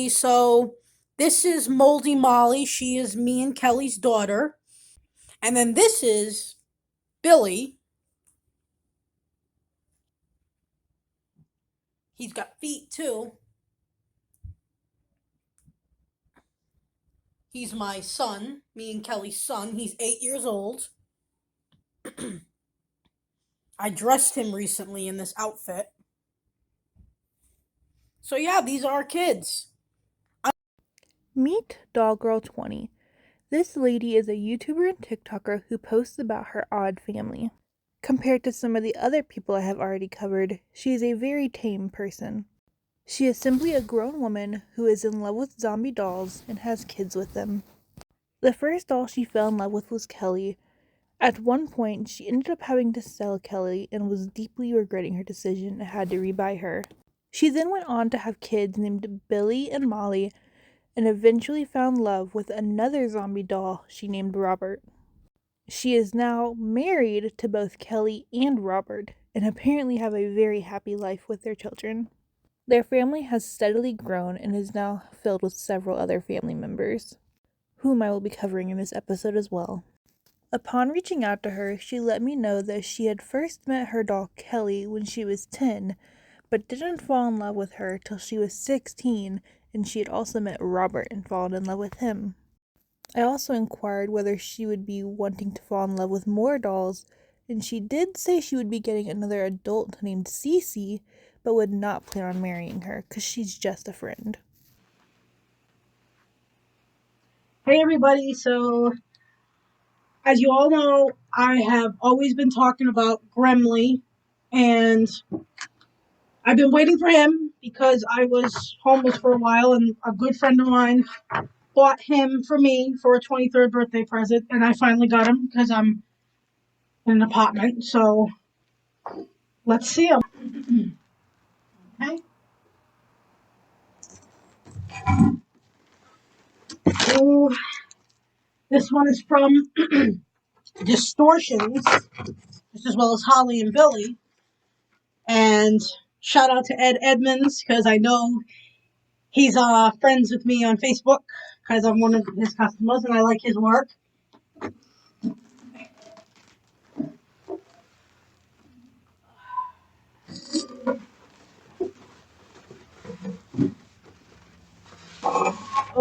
So this is Moldy Molly. She is me and Kelly's daughter. And then this is Billy. He's got feet too. He's my son, me and Kelly's son. He's 8 years old. I dressed him recently in this outfit. So yeah, these are our kids. Meet Dollgirl20. This lady is a YouTuber and TikToker who posts about her odd family. Compared to some of the other people I have already covered, she is a very tame person. She is simply a grown woman who is in love with zombie dolls and has kids with them. The first doll she fell in love with was Kelly. At one point, she ended up having to sell Kelly and was deeply regretting her decision and had to rebuy her. She then went on to have kids named Billy and Molly, and eventually found love with another zombie doll she named Robert. She is now married to both Kelly and Robert, and apparently have a very happy life with their children. Their family has steadily grown and is now filled with several other family members, whom I will be covering in this episode as well. Upon reaching out to her, she let me know that she had first met her doll Kelly when she was 10, but didn't fall in love with her till she was 16, and she had also met Robert and fallen in love with him. I also inquired whether she would be wanting to fall in love with more dolls, and she did say she would be getting another adult named Cece, but would not plan on marrying her because she's just a friend. Hey everybody, so as you all know, I have always been talking about Gremley, and I've been waiting for him because I was homeless for a while, and a good friend of mine bought him for me for a 23rd birthday present, and I finally got him because I'm in an apartment. So let's see him. Okay. Ooh, this one is from Distortions, just as well as Holly and Billy. And shout out to Ed Edmonds because I know he's friends with me on Facebook because I'm one of his customers and I like his work.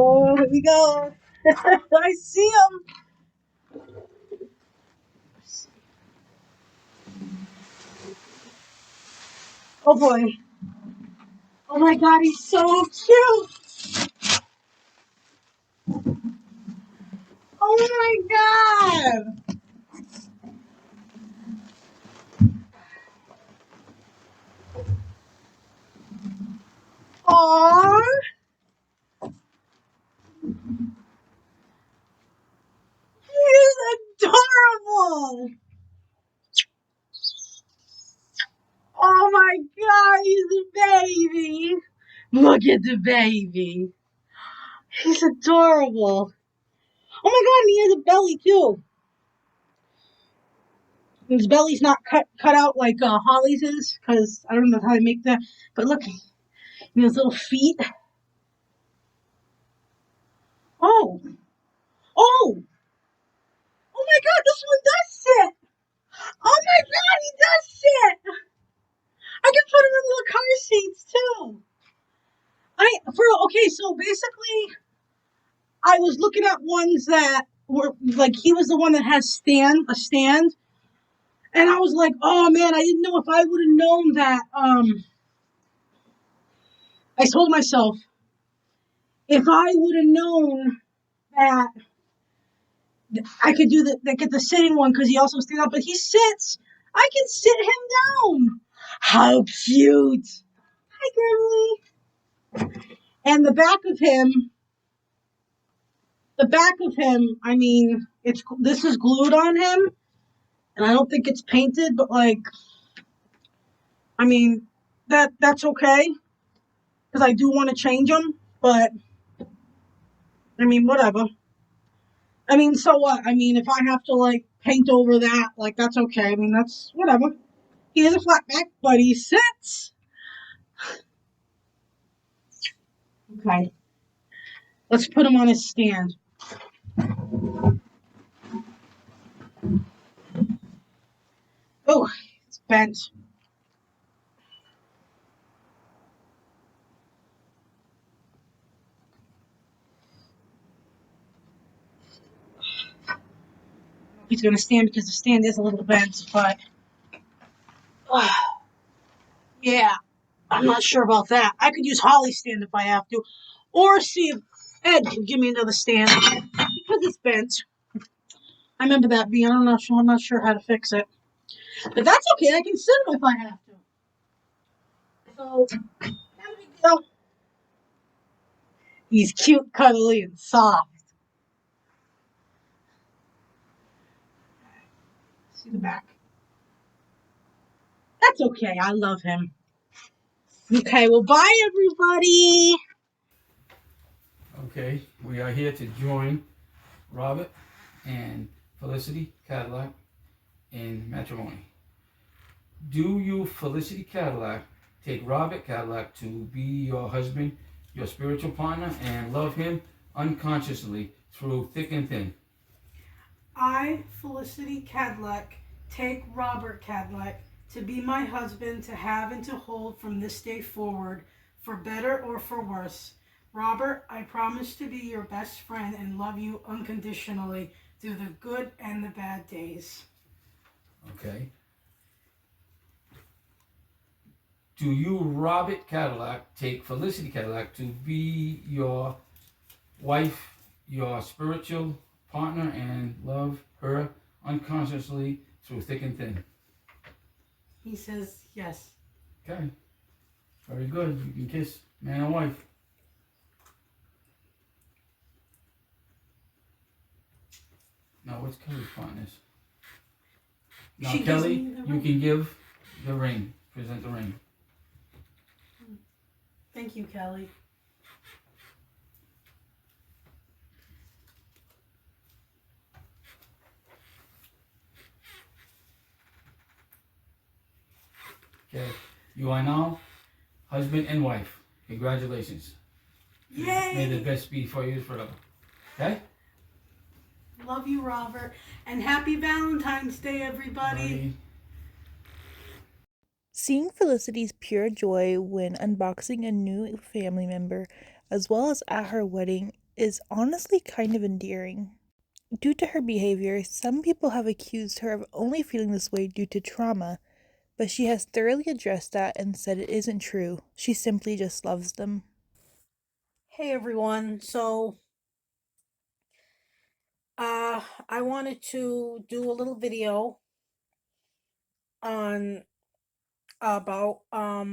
Oh, here we go. I see him. Oh boy. Oh my god, he's so cute. Oh my god. Aww. He's adorable. Oh my god, he's a baby. Look at the baby. He's adorable. Oh my god, and he has a belly too. His belly's not cut out like Holly's is, because I don't know how they make that. But look, his little feet. Oh, oh, oh my god, this one does sit. Oh my god, he does sit. I can put him in little car seats too. Okay, so basically, I was looking at ones that were like he was the one that has a stand, and I was like, oh man, I didn't know if I would have known that. I told myself if I would have known that I could do get the sitting one because he also stands up, but he sits. I can sit him down. How cute! Hi, Grimly. And the back of him. I mean, this is glued on him, and I don't think it's painted. But like, I mean, that's okay because I do want to change him. But I mean, whatever. I mean, so what? I mean, if I have to like paint over that, like that's okay. I mean, that's whatever. He is a flat back, but he sits. Okay. Let's put him on his stand. Oh, it's bent. He's going to stand because the stand is a little bent, but yeah, I'm not sure about that. I could use Holly's stand if I have to, or see if Ed can give me another stand because it's bent. I remember that being. I'm not sure how to fix it, but that's okay. I can sit him if I have to. So, not a big deal. He's cute, cuddly, and soft. See the back. That's okay. I love him. Okay, well, bye, everybody. Okay, we are here to join Robert and Felicity Cadillac in matrimony. Do you, Felicity Cadillac, take Robert Cadillac to be your husband, your spiritual partner, and love him unconsciously through thick and thin? I, Felicity Cadillac, take Robert Cadillac to be my husband, to have and to hold from this day forward, for better or for worse. Robert, I promise to be your best friend and love you unconditionally through the good and the bad days. Okay. Do you, Robert Cadillac, take Felicity Cadillac to be your wife, your spiritual partner, and love her unconsciously through thick and thin? He says yes. Okay. Very good. You can kiss man and wife. Now, what's Kelly's partners? Now, She Kelly, gives me the you ring. can give the ring. Present the ring. Thank you, Kelly. Okay. You are now husband and wife. Congratulations. Yay! May the best be for you forever. Okay? Love you, Robert. And happy Valentine's Day, everybody. Buddy. Seeing Felicity's pure joy when unboxing a new family member, as well as at her wedding, is honestly kind of endearing. Due to her behavior, some people have accused her of only feeling this way due to trauma, but she has thoroughly addressed that and said it isn't true. She simply just loves them. Hey, everyone. So, I wanted to do a little video on about I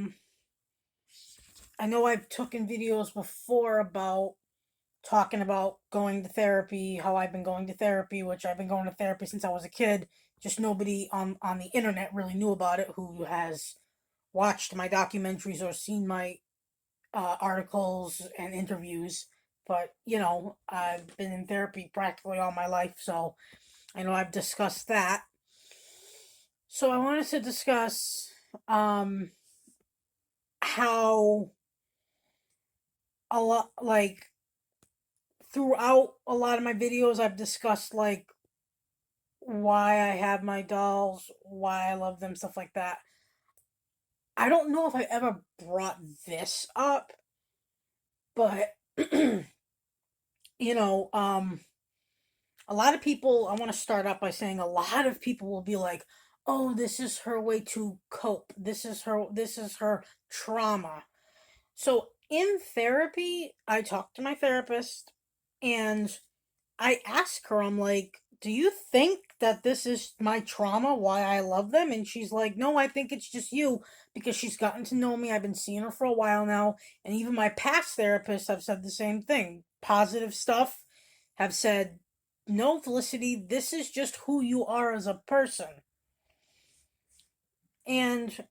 know I've taken videos before about talking about going to therapy, how I've been going to therapy, which I've been going to therapy since I was a kid. Just nobody on the internet really knew about it who has watched my documentaries or seen my articles and interviews. But I've been in therapy practically all my life, so I know I've discussed that. So I wanted to discuss how a lot, like, throughout a lot of my videos I've discussed, like, why I have my dolls, why I love them, stuff like that. I don't know if I ever brought this up, but you know, a lot of people, I want to start out by saying a lot of people will be like, "Oh, this is her way to cope. This is her trauma." So, in therapy, I talk to my therapist and I ask her, I'm like, "Do you think that this is my trauma, why I love them?" And she's like, "No, I think it's just you," because she's gotten to know me. I've been seeing her for a while now. And even my past therapists have said the same thing. Positive stuff have said, "No, Felicity, this is just who you are as a person." And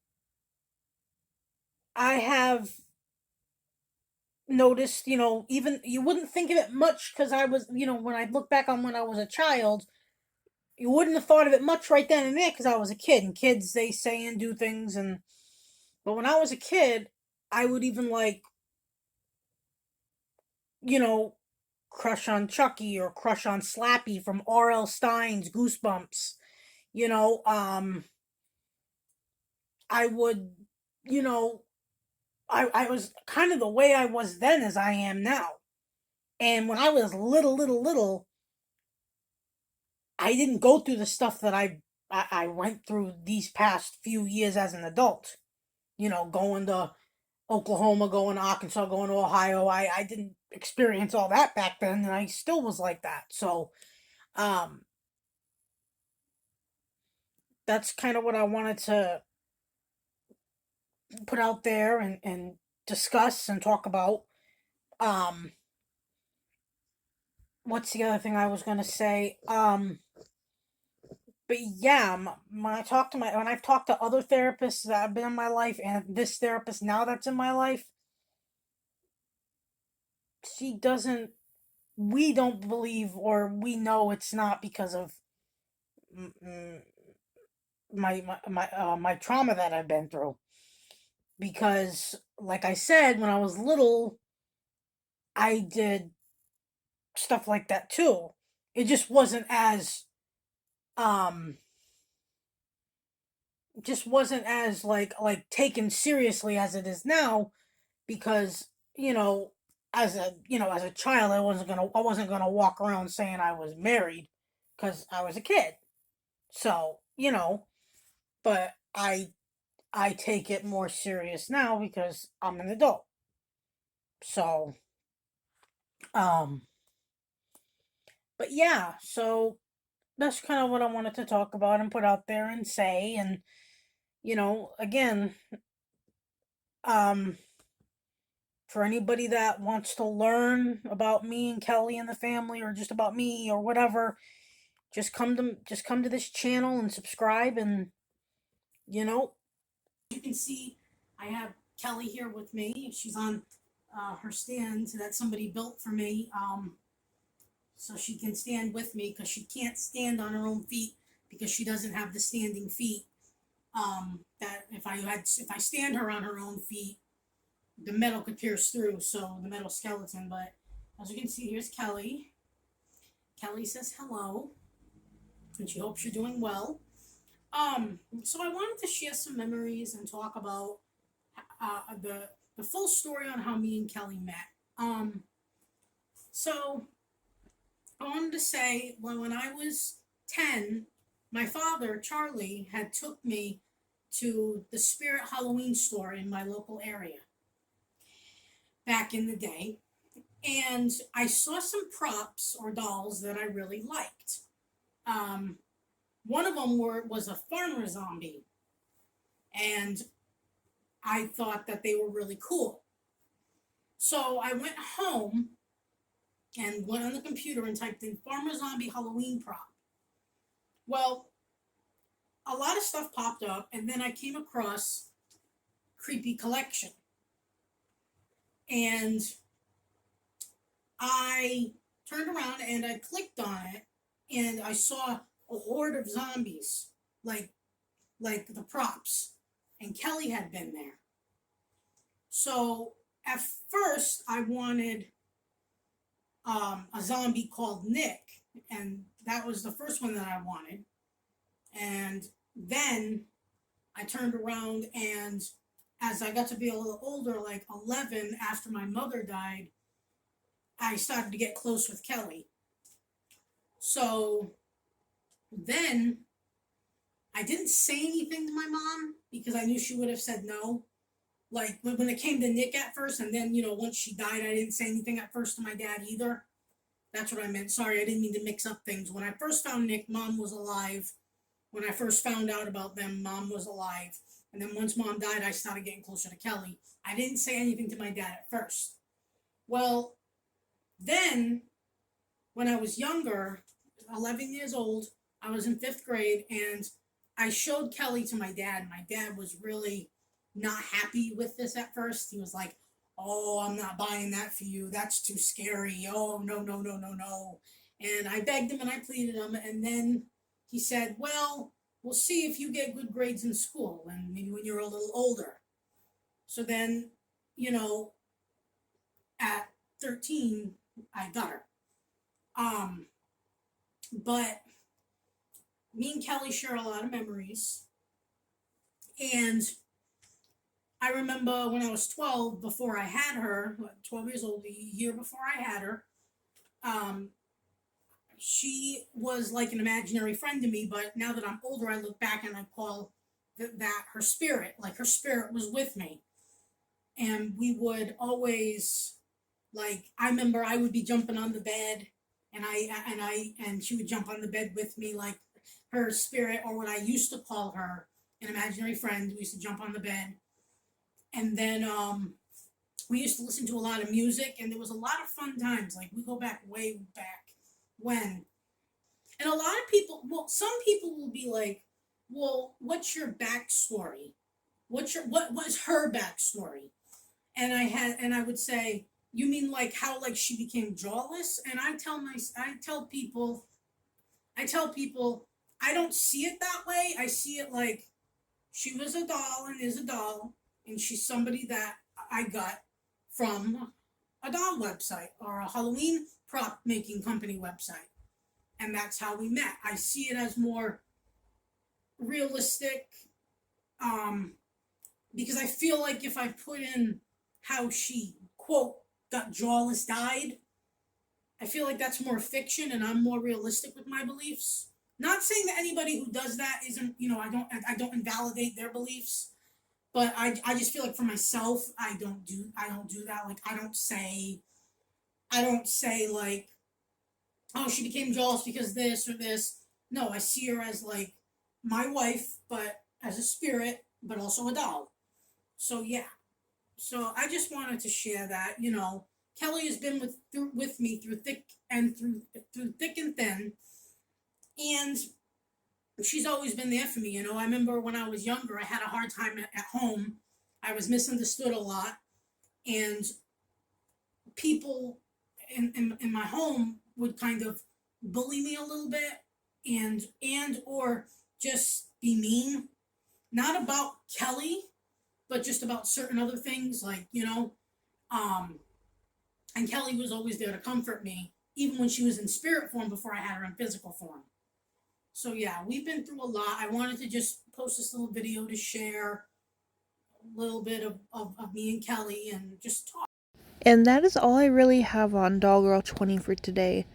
I have noticed, even you wouldn't think of it much because I was, when I look back on when I was a child, you wouldn't have thought of it much right then and there because I was a kid, and kids, they say and do things. And but when I was a kid, I would even, like, you know crush on Chucky or crush on Slappy from R.L. Stein's Goosebumps. You know, I would, you know, I was kind of the way I was then as I am now. And when I was little, I didn't go through the stuff that I went through these past few years as an adult. You know, going to Oklahoma, going to Arkansas, going to Ohio. I didn't experience all that back then, and I still was like that. So, um, that's kind of what I wanted to put out there and discuss and talk about. Um, what's the other thing I was gonna say? But yeah, when I've talked to other therapists that have been in my life, and this therapist now that's in my life, she doesn't. We don't believe, or we know it's not because of my trauma that I've been through. Because, like I said, when I was little, I did stuff like that too. It just wasn't as um just wasn't as like taken seriously as it is now, because as a child I wasn't gonna walk around saying I was married because I was a kid. So but I take it more serious now because I'm an adult. So um but yeah, so that's kind of what I wanted to talk about and put out there and say. And again, um for anybody that wants to learn about me and Kelly and the family, or just about me or whatever, just come to this channel and subscribe. And you can see I have Kelly here with me. She's on her stand that somebody built for me, so she can stand with me because she can't stand on her own feet because she doesn't have the standing feet. That if I stand her on her own feet, the metal could pierce through, so the metal skeleton. But as you can see, here's Kelly. Kelly says hello, and she hopes you're doing well. So I wanted to share some memories and talk about the full story on how me and Kelly met. So I wanted to say, when I was 10, my father Charlie had took me to the Spirit Halloween store in my local area back in the day, and I saw some props or dolls that I really liked. Um, One of them was a farmer zombie, and I thought that they were really cool. So I went home and went on the computer and typed in farmer zombie Halloween prop. Well, a lot of stuff popped up, and then I came across Creepy Collection, and I turned around and I clicked on it, and I saw a horde of zombies, like the props, and Kelly had been there. So at first I wanted a zombie called Nick, and that was the first one that I wanted. And then I turned around, and as I got to be a little older, like 11, after my mother died, I started to get close with Kelly. So then I didn't say anything to my mom because I knew she would have said no. Like when it came to Nick at first, and then once she died, I didn't say anything at first to my dad either. That's what I meant. Sorry, I didn't mean to mix up things. When I first found Nick, Mom was alive. When I first found out about them, Mom was alive. And then once Mom died, I started getting closer to Kelly. I didn't say anything to my dad at first. Well, then, when I was younger, 11 years old, I was in 5th grade, and I showed Kelly to my dad. My dad was really not happy with this at first. He was like, "Oh, I'm not buying that for you. That's too scary. Oh, no, no, no, no, no." And I begged him and I pleaded him. And then he said, "Well, we'll see if you get good grades in school and maybe when you're a little older." So then, at 13, I got her. But me and Kelly share a lot of memories. And I remember when I was 12, before I had her, 12 years old, a year before I had her, um, she was like an imaginary friend to me. But now that I'm older, I look back and I call that her spirit. Like her spirit was with me. And we would always, like, I remember I would be jumping on the bed and she would jump on the bed with me, like her spirit, or what I used to call her, an imaginary friend. We used to jump on the bed. And then we used to listen to a lot of music, and there was a lot of fun times. Like, we go back way back when. And a lot of people, well, some people will be like, well, what's your backstory? What was her backstory? And I would say, you mean like how like she became jawless? And I tell people I don't see it that way. I see it like she was a doll and is a doll, and she's somebody that I got from a doll website or a Halloween prop making company website. And that's how we met. I see it as more realistic, because I feel like if I put in how she, quote, got jawless, died, I feel like that's more fiction and I'm more realistic with my beliefs. Not saying that anybody who does that isn't, I don't invalidate their beliefs, but I just feel like for myself, I don't do that. Like, I don't say like, oh, she became jealous because this or this. No, I see her as like my wife, but as a spirit, but also a doll. So yeah. So I just wanted to share that. Kelly has been with me through thick and thin, and she's always been there for me. I remember when I was younger, I had a hard time at home. I was misunderstood a lot, and people in my home would kind of bully me a little bit, and or just be mean, not about Kelly, but just about certain other things, like, and Kelly was always there to comfort me, even when she was in spirit form before I had her in physical form. So yeah, we've been through a lot. I wanted to just post this little video to share a little bit of me and Kelly and just talk. And that is all I really have on Dollgirl20 for today.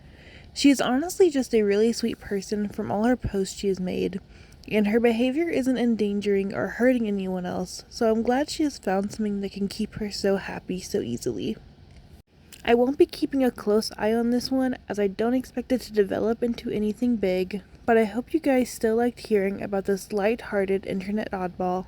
She is honestly just a really sweet person from all her posts she has made, and her behavior isn't endangering or hurting anyone else, so I'm glad she has found something that can keep her so happy so easily. I won't be keeping a close eye on this one, as I don't expect it to develop into anything big, but I hope you guys still liked hearing about this light-hearted internet oddball.